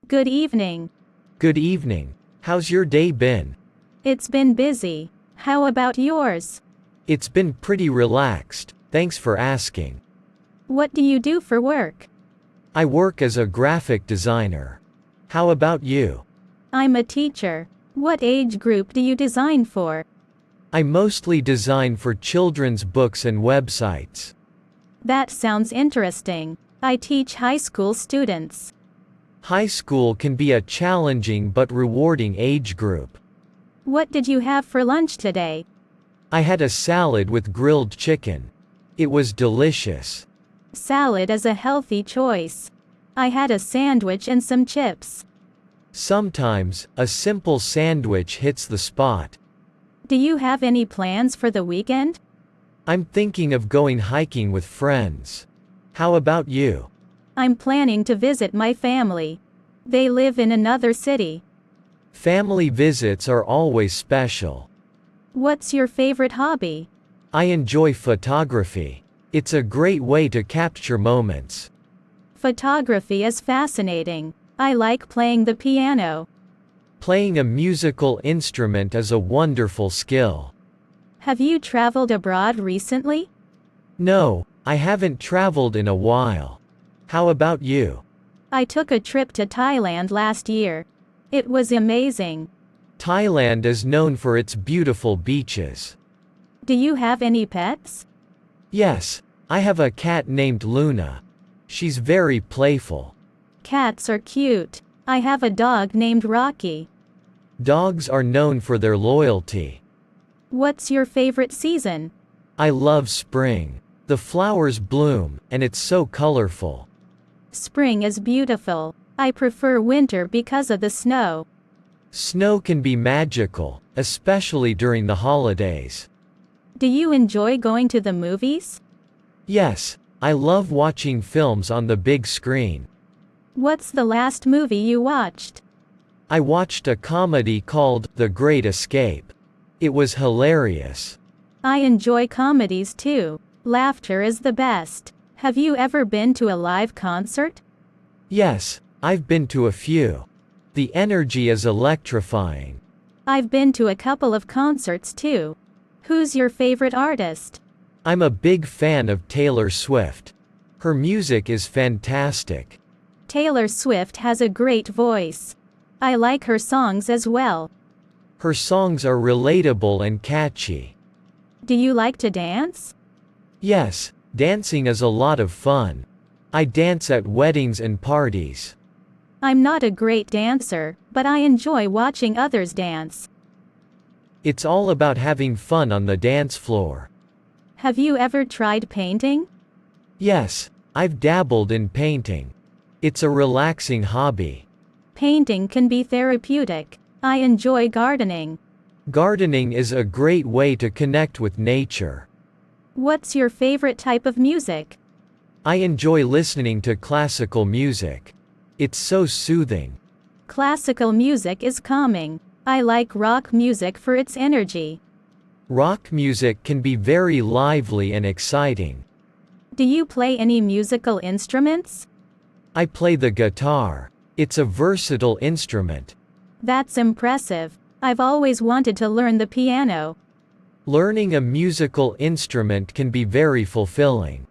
Good evening. Good evening. How's your day been? It's been busy. How about yours? It's been pretty relaxed, thanks for asking. What do you do for work? I work as a graphic designer. How about you? I'm a teacher. What age group do you design for? I mostly design for children's books and websites. That sounds interesting. I teach high school students. High school can be a challenging but rewarding age group. What did you have for lunch today? I had a salad with grilled chicken. It was delicious. Salad is a healthy choice. I had a sandwich and some chips. Sometimes, a simple sandwich hits the spot. Do you have any plans for the weekend? I'm thinking of going hiking with friends. How about you? I'm planning to visit my family. They live in another city. Family visits are always special. What's your favorite hobby? I enjoy photography. It's a great way to capture moments. Photography is fascinating. I like playing the piano. Playing a musical instrument is a wonderful skill. Have you traveled abroad recently? No, I haven't traveled in a while. How about you? I took a trip to Thailand last year. It was amazing. Thailand is known for its beautiful beaches. Do you have any pets? Yes, I have a cat named Luna. She's very playful. Cats are cute. I have a dog named Rocky. Dogs are known for their loyalty. What's your favorite season? I love spring. The flowers bloom, and it's so colorful. Spring is beautiful. I prefer winter because of the snow. Snow can be magical, especially during the holidays. Do you enjoy going to the movies? Yes, I love watching films on the big screen. What's the last movie you watched? I watched a comedy called The Great Escape. It was hilarious. I enjoy comedies too. Laughter is the best. Have you ever been to a live concert? Yes, I've been to a few. The energy is electrifying. I've been to a couple of concerts too. Who's your favorite artist? I'm a big fan of Taylor Swift. Her music is fantastic. Taylor Swift has a great voice. I like her songs as well. Her songs are relatable and catchy. Do you like to dance? Yes, dancing is a lot of fun. I dance at weddings and parties. I'm not a great dancer, but I enjoy watching others dance. It's all about having fun on the dance floor. Have you ever tried painting? Yes, I've dabbled in painting. It's a relaxing hobby. Painting can be therapeutic. I enjoy gardening. Gardening is a great way to connect with nature. What's your favorite type of music? I enjoy listening to classical music. It's so soothing. Classical music is calming. I like rock music for its energy. Rock music can be very lively and exciting. Do you play any musical instruments? I play the guitar. It's a versatile instrument. That's impressive. I've always wanted to learn the piano. Learning a musical instrument can be very fulfilling.